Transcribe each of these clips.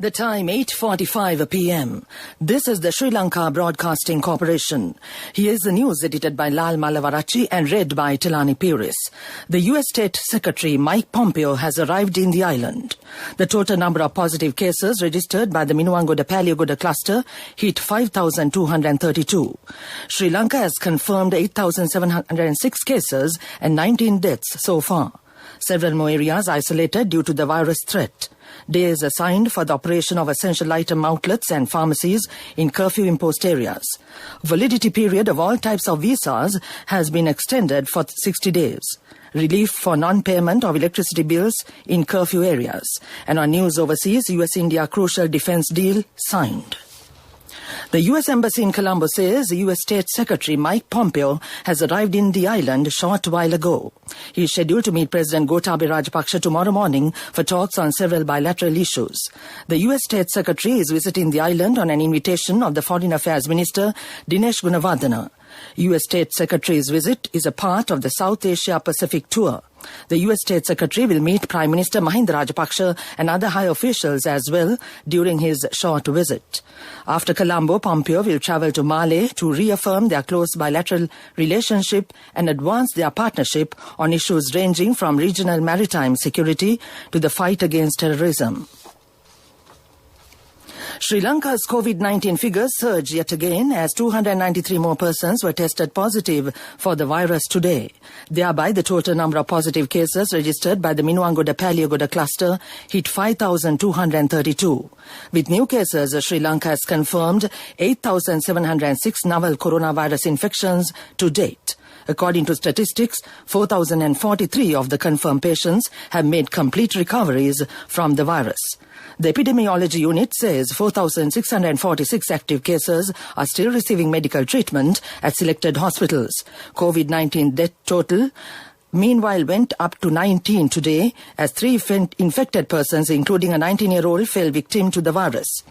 The time 8:45 p.m. This is the Sri Lanka Broadcasting Corporation. Here's the news edited by Lal Malavarachi and read by Tilani Puris. The U.S. State Secretary Mike Pompeo has arrived in the island. The total number of positive cases registered by the Minuwangoda-Paliagoda cluster hit 5,232. Sri Lanka has confirmed 8,706 cases and 19 deaths so far. Several more areas isolated due to the virus threat. Days assigned for the operation of essential item outlets and pharmacies in curfew-imposed areas. Validity period of all types of visas has been extended for 60 days. Relief for non-payment of electricity bills in curfew areas. And on news overseas, US-India crucial defense deal signed. The U.S. Embassy in Colombo says the U.S. State Secretary Mike Pompeo has arrived in the island a short while ago. He is scheduled to meet President Gotabaya Rajapaksa tomorrow morning for talks on several bilateral issues. The U.S. State Secretary is visiting the island on an invitation of the Foreign Affairs Minister Dinesh Gunawardena. U.S. State Secretary's visit is a part of the South Asia Pacific tour. The U.S. State Secretary will meet Prime Minister Mahinda Rajapaksa and other high officials as well during his short visit. After Colombo, Pompeo will travel to Mali to reaffirm their close bilateral relationship and advance their partnership on issues ranging from regional maritime security to the fight against terrorism. Sri Lanka's COVID-19 figures surged yet again as 293 more persons were tested positive for the virus today. Thereby, the total number of positive cases registered by the Minuwangoda-Paliagoda cluster hit 5,232. With new cases, Sri Lanka has confirmed 8,706 novel coronavirus infections to date. According to statistics, 4,043 of the confirmed patients have made complete recoveries from the virus. The epidemiology unit says 4,646 active cases are still receiving medical treatment at selected hospitals. COVID-19 death total meanwhile went up to 19 today as 3 infected persons, including a 19-year-old, fell victim to the virus.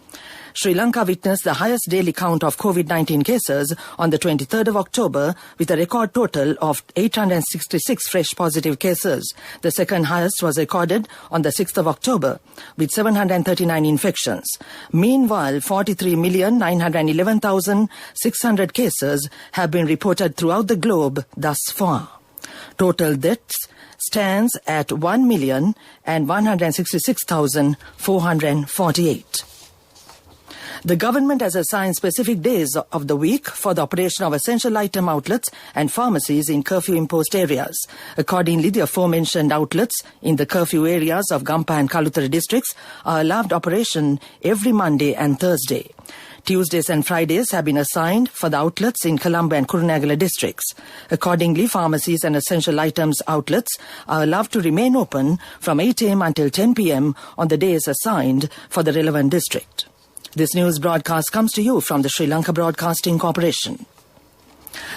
Sri Lanka witnessed the highest daily count of COVID-19 cases on the 23rd of October with a record total of 866 fresh positive cases. The second highest was recorded on the 6th of October with 739 infections. Meanwhile, 43,911,600 cases have been reported throughout the globe thus far. Total deaths stands at 1,166,448. The government has assigned specific days of the week for the operation of essential item outlets and pharmacies in curfew-imposed areas. Accordingly, the aforementioned outlets in the curfew areas of Gampa and Kalutara districts are allowed operation every Monday and Thursday. Tuesdays and Fridays have been assigned for the outlets in Colombo and Kurunegala districts. Accordingly, pharmacies and essential items outlets are allowed to remain open from 8 a.m. until 10 p.m. on the days assigned for the relevant district. This news broadcast comes to you from the Sri Lanka Broadcasting Corporation.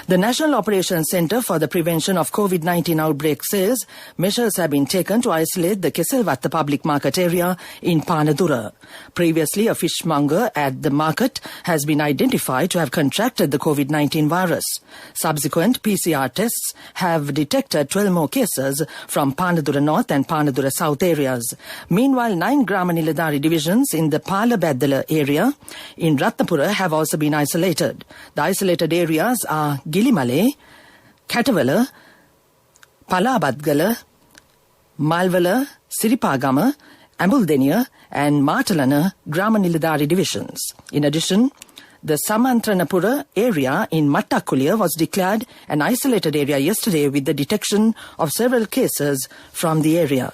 The National Operations Centre for the Prevention of COVID-19 Outbreak says measures have been taken to isolate the Keselwatta public market area in Panadura. Previously, a fishmonger at the market has been identified to have contracted the COVID-19 virus. Subsequent PCR tests have detected 12 more cases from Panadura North and Panadura South areas. Meanwhile, 9 Grama Niladhari divisions in the Palabaddala area in Ratnapura have also been isolated. The isolated areas are Gilimale, Katavala, Palabadgala, Malvala, Siripagama, Ambuldeniya and Martalana Grama Niladhari divisions. In addition, the Samantranapura area in Mattakulia was declared an isolated area yesterday with the detection of several cases from the area.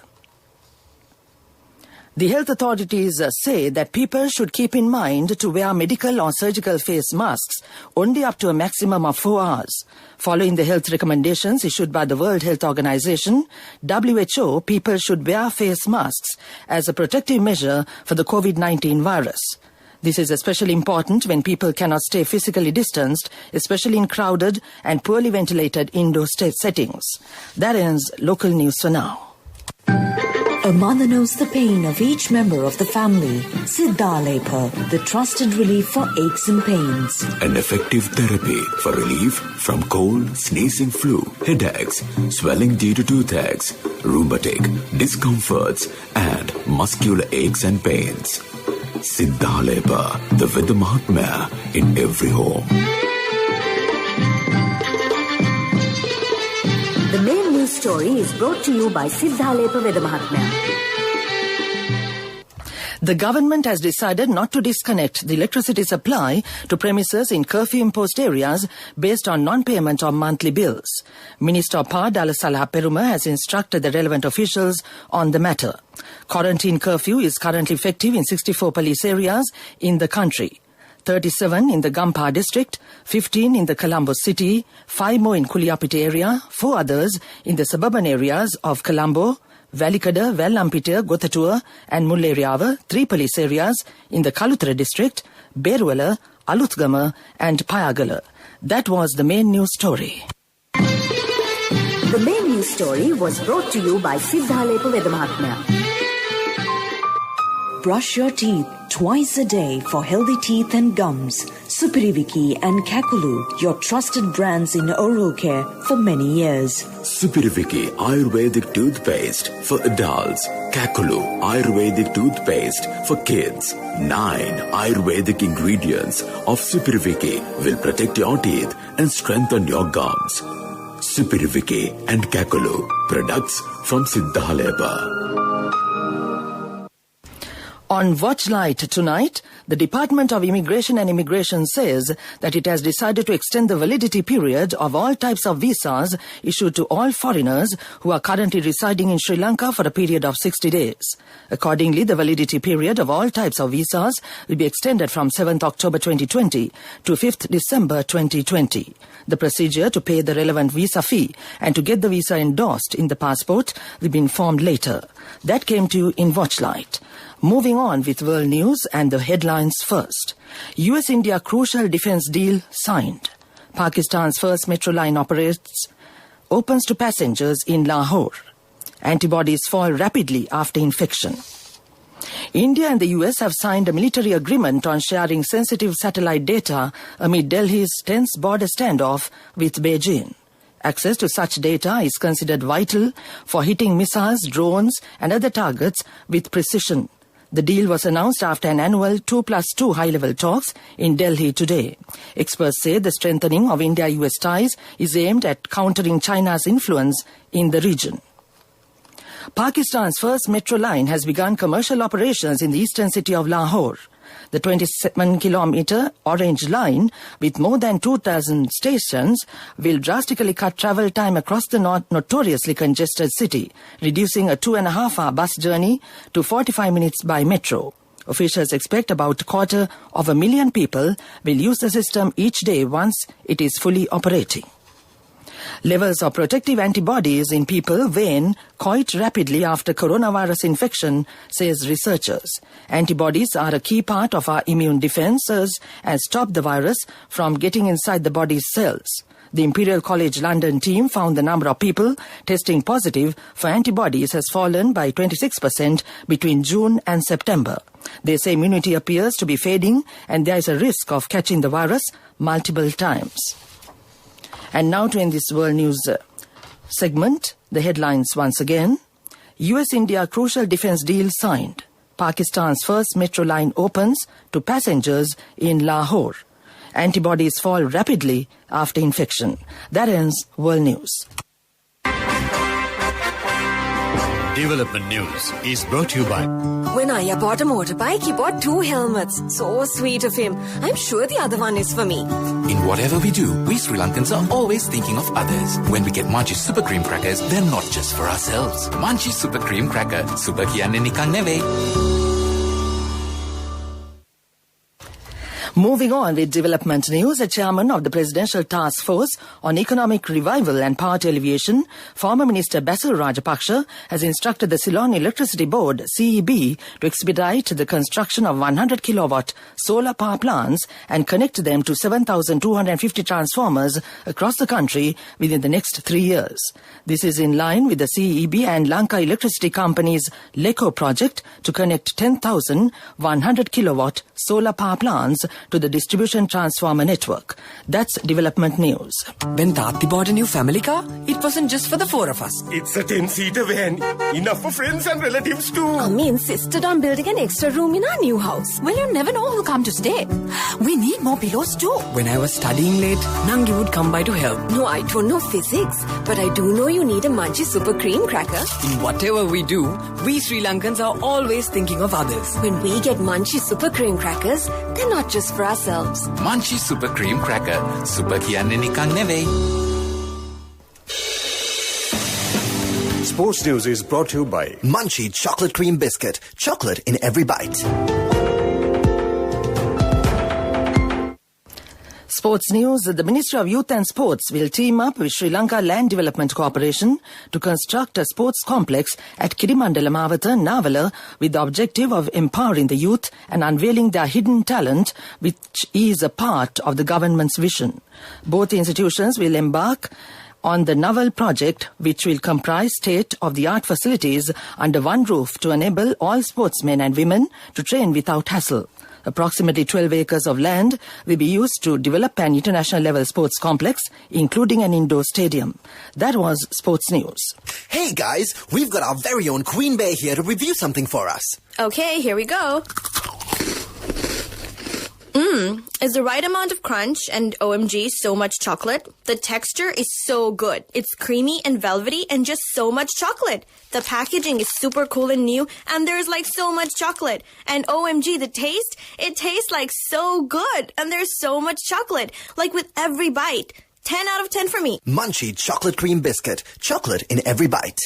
The health authorities say that people should keep in mind to wear medical or surgical face masks only up to a maximum of 4 hours. Following the health recommendations issued by the World Health Organization, WHO, people should wear face masks as a protective measure for the COVID-19 virus. This is especially important when people cannot stay physically distanced, especially in crowded and poorly ventilated indoor settings. That ends local news for now. A mother knows the pain of each member of the family. Siddhalepa, the trusted relief for aches and pains. An effective therapy for relief from cold, sneezing, flu, headaches, swelling due to toothaches, rheumatic, discomforts, and muscular aches and pains. Siddhalepa, the Veda Mahatmya in every home. The main news story is brought to you by Siddhalepa Veda Mahatmya. The government has decided not to disconnect the electricity supply to premises in curfew-imposed areas based on non-payment of monthly bills. Minister of Power Dalasalah Peruma has instructed the relevant officials on the matter. Quarantine curfew is currently effective in 64 police areas in the country. 37 in the Gampha district, 15 in the Colombo city, 5 more in Kuliyapiti area, 4 others in the suburban areas of Colombo, Valikada, Vellampita, Gothatua and Mulleriava, 3 police areas in the Kaluthara district, Beruwala, Aluthgama and Payagala. That was the main news story. The main news story was brought to you by Siddhalepa Veda Mahatmya. Brush your teeth twice a day for healthy teeth and gums. Supiriviki and Kakulu, your trusted brands in oral care for many years. Supiriviki Ayurvedic toothpaste for adults. Kakulu Ayurvedic toothpaste for kids. 9 Ayurvedic ingredients of Supiriviki will protect your teeth and strengthen your gums. Supiriviki and Kakulu, products from Siddhalepa. On Watchlight tonight, the Department of Immigration and Immigration says that it has decided to extend the validity period of all types of visas issued to all foreigners who are currently residing in Sri Lanka for a period of 60 days. Accordingly, the validity period of all types of visas will be extended from 7th October 2020 to 5th December 2020. The procedure to pay the relevant visa fee and to get the visa endorsed in the passport will be informed later. That came to you in Watchlight. Moving on with world news and the headlines first. US-India crucial defense deal signed. Pakistan's first metro line opens to passengers in Lahore. Antibodies fall rapidly after infection. India and the US have signed a military agreement on sharing sensitive satellite data amid Delhi's tense border standoff with Beijing. Access to such data is considered vital for hitting missiles, drones and other targets with precision. The deal was announced after an annual 2+2 high-level talks in Delhi today. Experts say the strengthening of India-US ties is aimed at countering China's influence in the region. Pakistan's first metro line has begun commercial operations in the eastern city of Lahore. The 27-kilometer Orange Line, with more than 2,000 stations, will drastically cut travel time across the notoriously congested city, reducing a 2.5-hour bus journey to 45 minutes by metro. Officials expect about 250,000 people will use the system each day once it is fully operating. Levels of protective antibodies in people wane quite rapidly after coronavirus infection, says researchers. Antibodies are a key part of our immune defenses and stop the virus from getting inside the body's cells. The Imperial College London team found the number of people testing positive for antibodies has fallen by 26% between June and September. They say immunity appears to be fading and there is a risk of catching the virus multiple times. And now to end this world news segment, the headlines once again. US-India crucial defense deal signed. Pakistan's first metro line opens to passengers in Lahore. Antibodies fall rapidly after infection. That ends world news. Development News is brought to you by... When Aya bought a motorbike, he bought 2 helmets. So sweet of him. I'm sure the other one is for me. In whatever we do, we Sri Lankans are always thinking of others. When we get Munchie Super Cream Crackers, they're not just for ourselves. Munchie Super Cream Cracker. Super kiyanne nikan neve. Moving on with development news, the chairman of the Presidential Task Force on Economic Revival and Poverty Alleviation, former Minister Basil Rajapaksa, has instructed the Ceylon Electricity Board, CEB, to expedite the construction of 100-kilowatt solar power plants and connect them to 7,250 transformers across the country within the next 3 years. This is in line with the CEB and Lanka Electricity Company's LECO project to connect 10,000 100-kilowatt solar power plants to the distribution transformer network. That's development news. When Tati bought a new family car, it wasn't just for the four of us. It's a 10-seater van. Enough for friends and relatives too. Mummy insisted on building an extra room in our new house. Well, you never know who'll come to stay. We need more pillows too. When I was studying late, Nangi would come by to help. No, I don't know physics, but I do know you need a Munchie Super Cream Cracker. In whatever we do, we Sri Lankans are always thinking of others. When we get Munchie Super Cream Crackers, they're not just for ourselves. Munchie Super Cream Cracker. Super kiyanne nikan නෙවෙයි. Sports News is brought to you by Munchie Chocolate Cream Biscuit. Chocolate in every bite. Sports news. The Ministry of Youth and Sports will team up with Sri Lanka Land Development Corporation to construct a sports complex at Kirimandala Mawatha, Navala, with the objective of empowering the youth and unveiling their hidden talent, which is a part of the government's vision. Both institutions will embark on the Naval project, which will comprise state-of-the-art facilities under one roof to enable all sportsmen and women to train without hassle. Approximately 12 acres of land will be used to develop an international-level sports complex, including an indoor stadium. That was Sports News. Hey guys, we've got our very own Queen Bear here to review something for us. Okay, here we go. It's the right amount of crunch and OMG, so much chocolate. The texture is so good. It's creamy and velvety and just so much chocolate. The packaging is super cool and new and there's like so much chocolate. And OMG, the taste, it tastes like so good and there's so much chocolate. Like with every bite. 10 out of 10 for me. Munchie Chocolate Cream Biscuit. Chocolate in every bite.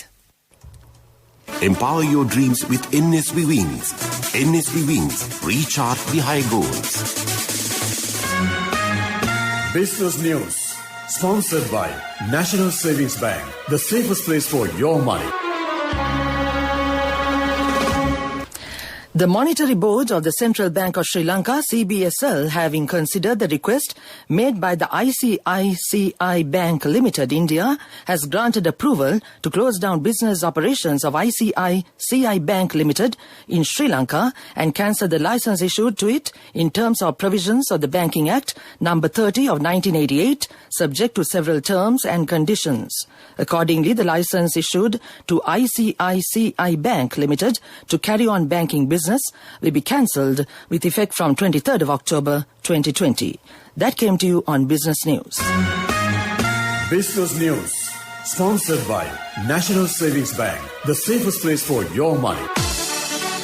Empower your dreams with NSV Wings. NSV Wings. Recharge the high goals. Business News, sponsored by National Savings Bank, the safest place for your money. The Monetary Board of the Central Bank of Sri Lanka, CBSL, having considered the request made by the ICICI Bank Limited, India, has granted approval to close down business operations of ICICI Bank Limited in Sri Lanka and cancel the license issued to it in terms of provisions of the Banking Act No. 30 of 1988, subject to several terms and conditions. Accordingly, the license issued to ICICI Bank Limited to carry on banking business will be cancelled with effect from 23rd of October 2020. That came to you on Business News. Business News, sponsored by National Savings Bank, the safest place for your money.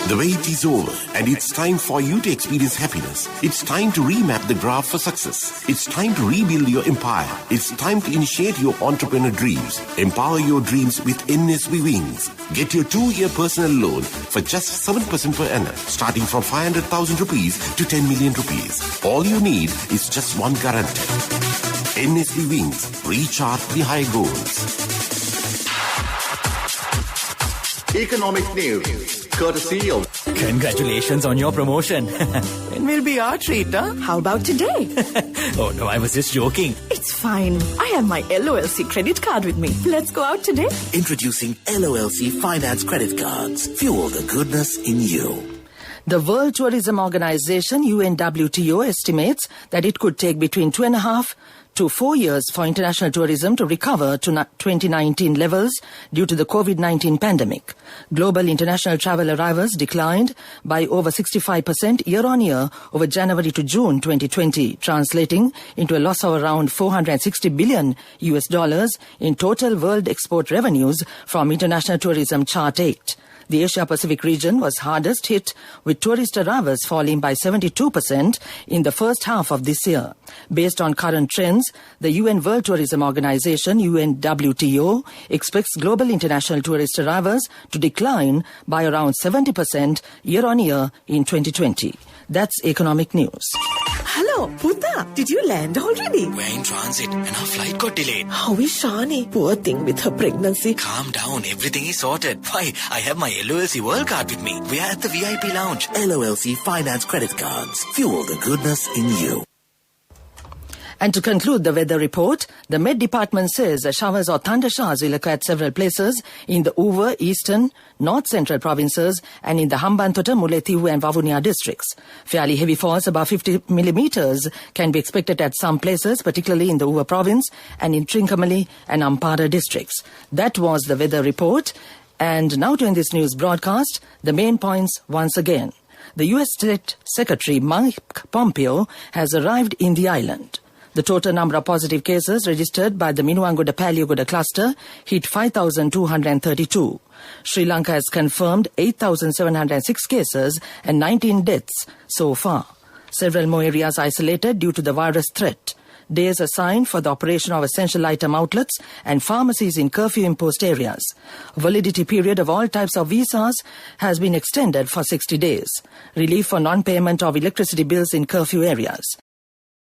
The wait is over and it's time for you to experience happiness. It's time to remap the graph for success. It's time to rebuild your empire. It's time to initiate your entrepreneur dreams. Empower your dreams with NSV Wings. Get your 2-year personal loan for just 7% per annum, starting from 500,000 rupees to 10 million rupees. All you need is just one guarantee. NSV Wings. Recharge the high goals. Economic news, courtesy of... Congratulations on your promotion. When will be our treat, huh? How about today? Oh no, I was just joking. It's fine. I have my LOLC credit card with me. Let's go out today. Introducing LOLC Finance Credit Cards. Fuel the goodness in you. The World Tourism Organization, UNWTO, estimates that it could take between 2.5 to 4 years for international tourism to recover to 2019 levels due to the COVID-19 pandemic. Global international travel arrivals declined by over 65% year-on-year over January to June 2020, translating into a loss of around $460 billion in total world export revenues from international tourism, Chart 8. The Asia-Pacific region was hardest hit, with tourist arrivals falling by 72% in the first half of this year. Based on current trends, the UN World Tourism Organization, UNWTO, expects global international tourist arrivals to decline by around 70% year-on-year in 2020. That's economic news. Hello, Puta. Did you land already? We're in transit and our flight got delayed. How is Shani? Poor thing with her pregnancy. Calm down. Everything is sorted. Why, I have my LOLC World Card with me. We are at the VIP lounge. LOLC Finance Credit Cards. Fuel the goodness in you. And to conclude the weather report, the Met Department says showers or thunder showers will occur at several places in the Uva, Eastern, North Central provinces and in the Hambantota, Mullaitivu and Vavuniya districts. Fairly heavy falls, about 50 millimeters, can be expected at some places, particularly in the Uva province and in Trincomalee and Ampara districts. That was the weather report. And now to end this news broadcast, the main points once again. The U.S. State Secretary Mike Pompeo has arrived in the island. The total number of positive cases registered by the Minuangoda-Palyagoda cluster hit 5,232. Sri Lanka has confirmed 8,706 cases and 19 deaths so far. Several more areas isolated due to the virus threat. Days assigned for the operation of essential item outlets and pharmacies in curfew-imposed areas. Validity period of all types of visas has been extended for 60 days. Relief for non-payment of electricity bills in curfew areas.